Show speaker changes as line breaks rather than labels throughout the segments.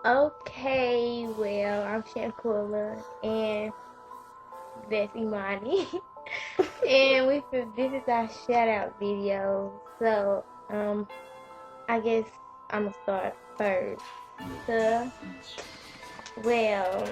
Okay, well, I'm Shanquella and that's Imani. and this is our shout out video. So, I guess I'm gonna start first. So, well,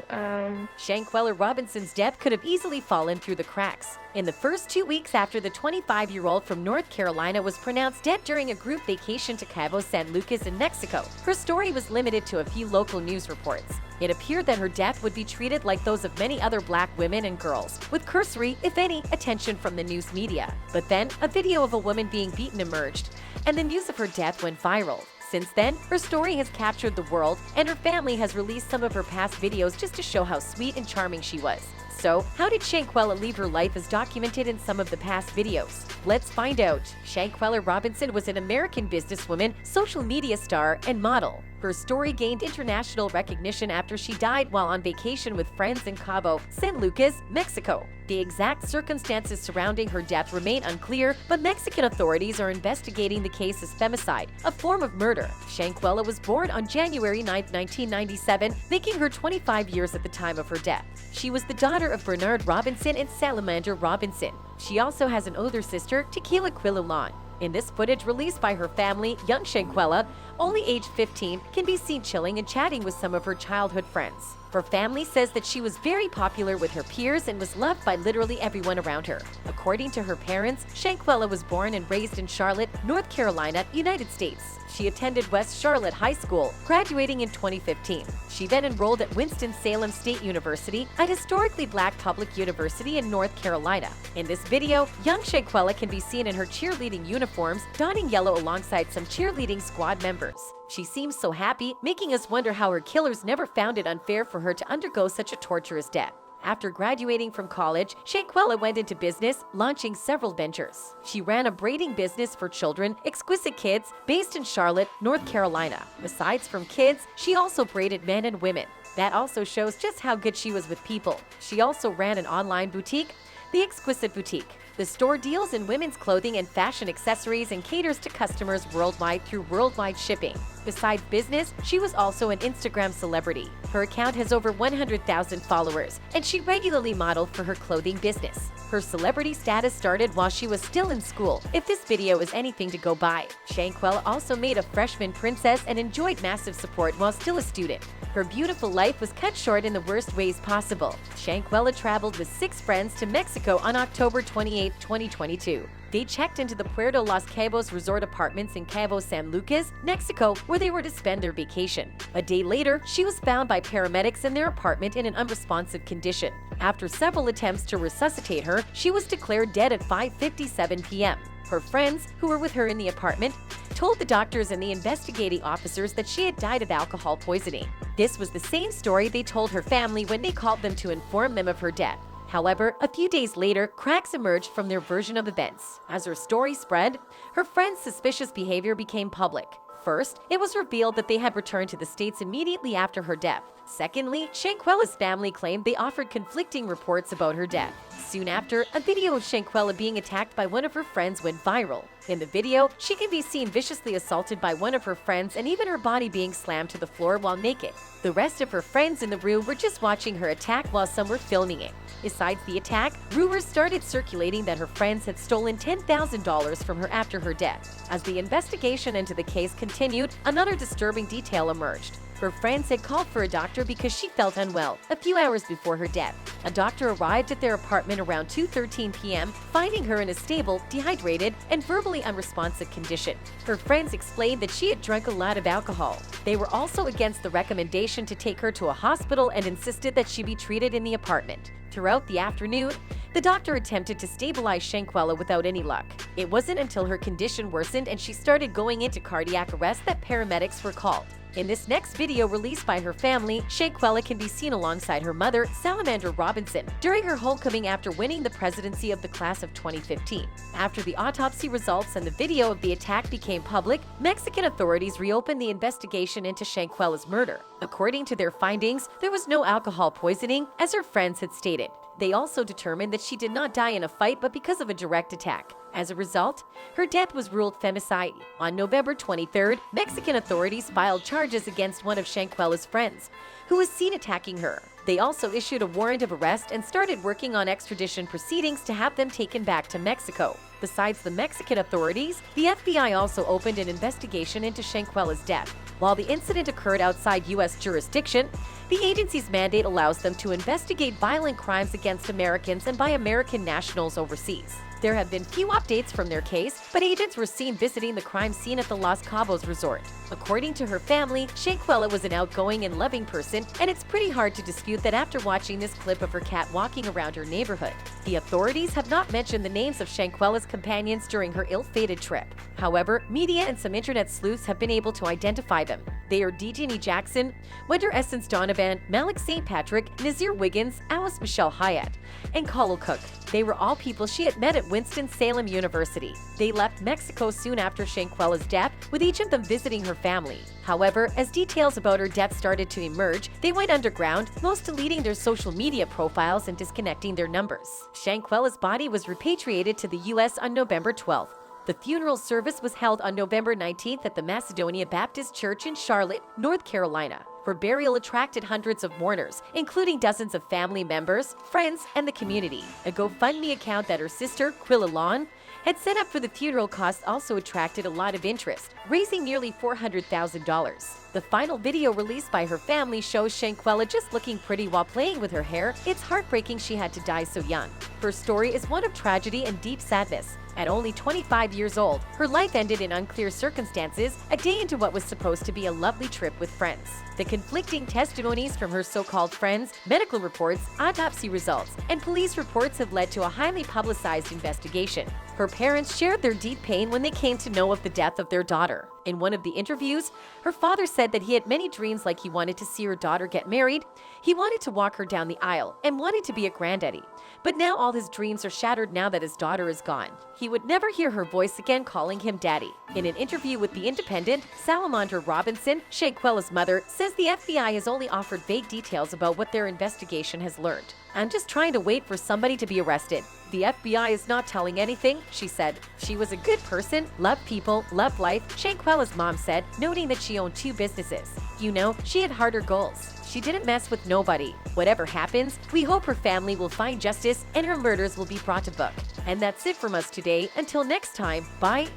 Shanquella Robinson's death could have easily fallen through the cracks. In the first 2 weeks after the 25-year-old from North Carolina was pronounced dead during a group vacation to Cabo San Lucas in Mexico, her story was limited to a few local news reports. It appeared that her death would be treated like those of many other black women and girls, with cursory, if any, attention from the news media. But then, a video of a woman being beaten emerged, and the news of her death went viral. Since then, her story has captured the world, and her family has released some of her past videos just to show how sweet and charming she was. So, how did Shanquella leave her life as documented in some of the past videos? Let's find out. Shanquella Robinson was an American businesswoman, social media star, and model. Her story gained international recognition after she died while on vacation with friends in Cabo San Lucas, Mexico. The exact circumstances surrounding her death remain unclear, but Mexican authorities are investigating the case as femicide, a form of murder. Shanquella was born on January 9, 1997, making her 25 years at the time of her death. She was the daughter of Bernard Robinson and Salamander Robinson. She also has an older sister, Tequila Quilulan. In this footage released by her family, young Shanquella, only age 15, can be seen chilling and chatting with some of her childhood friends. Her family says that she was very popular with her peers and was loved by literally everyone around her. According to her parents, Shanquella was born and raised in Charlotte, North Carolina, United States. She attended West Charlotte High School, graduating in 2015. She then enrolled at Winston-Salem State University, a historically black public university in North Carolina. In this video, young Shanquella can be seen in her cheerleading uniforms, donning yellow alongside some cheerleading squad members. She seems so happy, making us wonder how her killers never found it unfair for her to undergo such a torturous death. After graduating from college, Shanquella went into business, launching several ventures. She ran a braiding business for children, Exquisite Kids, based in Charlotte, North Carolina. Besides from kids, she also braided men and women. That also shows just how good she was with people. She also ran an online boutique, the Exquisite Boutique. The store deals in women's clothing and fashion accessories and caters to customers worldwide through worldwide shipping. Besides business, she was also an Instagram celebrity. Her account has over 100,000 followers, and she regularly modeled for her clothing business. Her celebrity status started while she was still in school, if this video is anything to go by. Shanquella also made a freshman princess and enjoyed massive support while still a student. Her beautiful life was cut short in the worst ways possible. Shanquella traveled with 6 friends to Mexico on October 28, 2022. They checked into the Puerto Los Cabos resort apartments in Cabo San Lucas, Mexico, where they were to spend their vacation. A day later, she was found by paramedics in their apartment in an unresponsive condition. After several attempts to resuscitate her, she was declared dead at 5:57 p.m. Her friends, who were with her in the apartment, told the doctors and the investigating officers that she had died of alcohol poisoning. This was the same story they told her family when they called them to inform them of her death. However, a few days later, cracks emerged from their version of events. As her story spread, her friends' suspicious behavior became public. First, it was revealed that they had returned to the States immediately after her death. Secondly, Shanquella's family claimed they offered conflicting reports about her death. Soon after, a video of Shanquella being attacked by one of her friends went viral. In the video, she can be seen viciously assaulted by one of her friends and even her body being slammed to the floor while naked. The rest of her friends in the room were just watching her attack while some were filming it. Besides the attack, rumors started circulating that her friends had stolen $10,000 from her after her death. As the investigation into the case continued, another disturbing detail emerged. Her friends had called for a doctor because she felt unwell a few hours before her death. A doctor arrived at their apartment around 2:13 p.m., finding her in a stable, dehydrated, and verbally unresponsive condition. Her friends explained that she had drunk a lot of alcohol. They were also against the recommendation to take her to a hospital and insisted that she be treated in the apartment. Throughout the afternoon, the doctor attempted to stabilize Shanquella without any luck. It wasn't until her condition worsened and she started going into cardiac arrest that paramedics were called. In this next video released by her family, Shanquella can be seen alongside her mother, Salamander Robinson, during her homecoming after winning the presidency of the class of 2015. After the autopsy results and the video of the attack became public, Mexican authorities reopened the investigation into Shanquella's murder. According to their findings, there was no alcohol poisoning, as her friends had stated. They also determined that she did not die in a fight but because of a direct attack. As a result, her death was ruled femicide. On November 23rd, Mexican authorities filed charges against one of Shanquella's friends, who was seen attacking her. They also issued a warrant of arrest and started working on extradition proceedings to have them taken back to Mexico. Besides the Mexican authorities, the FBI also opened an investigation into Shanquella's death. While the incident occurred outside U.S. jurisdiction, the agency's mandate allows them to investigate violent crimes against Americans and by American nationals overseas. There have been few updates from their case, but agents were seen visiting the crime scene at the Los Cabos resort. According to her family, Shanquella was an outgoing and loving person, and it's pretty hard to dispute that after watching this clip of her cat walking around her neighborhood. The authorities have not mentioned the names of Shanquella's companions during her ill-fated trip. However, media and some internet sleuths have been able to identify them. They are Dejini Jackson, Wender Essence Donovan, Malik St. Patrick, Nazir Wiggins, Alice Michelle Hyatt, and Colin Cook. They were all people she had met at Winston-Salem University. They left Mexico soon after Shanquella's death, with each of them visiting her family. However, as details about her death started to emerge, they went underground, most deleting their social media profiles and disconnecting their numbers. Shanquella's body was repatriated to the U.S. on November 12th. The funeral service was held on November 19th at the Macedonia Baptist Church in Charlotte, North Carolina. Her burial attracted hundreds of mourners, including dozens of family members, friends, and the community. A GoFundMe account that her sister, Quilla Lawn, had set up for the funeral costs also attracted a lot of interest, raising nearly $400,000. The final video released by her family shows Shanquella just looking pretty while playing with her hair. It's heartbreaking she had to die so young. Her story is one of tragedy and deep sadness. At only 25 years old, her life ended in unclear circumstances, a day into what was supposed to be a lovely trip with friends. The conflicting testimonies from her so-called friends, medical reports, autopsy results, and police reports have led to a highly publicized investigation. Her parents shared their deep pain when they came to know of the death of their daughter. In one of the interviews, her father said that he had many dreams, like he wanted to see her daughter get married, he wanted to walk her down the aisle, and wanted to be a granddaddy. But now all his dreams are shattered now that his daughter is gone. He would never hear her voice again calling him daddy. In an interview with The Independent, Shanquella Robinson, Shanquella's mother, says the FBI has only offered vague details about what their investigation has learned. "I'm just trying to wait for somebody to be arrested. The FBI is not telling anything," she said. She was a good person, loved people, loved life, Shanquella's mom said, noting that she owned 2 businesses. You know, she had harder goals. She didn't mess with nobody. Whatever happens, we hope her family will find justice and her murders will be brought to book. And that's it from us today. Until next time, bye.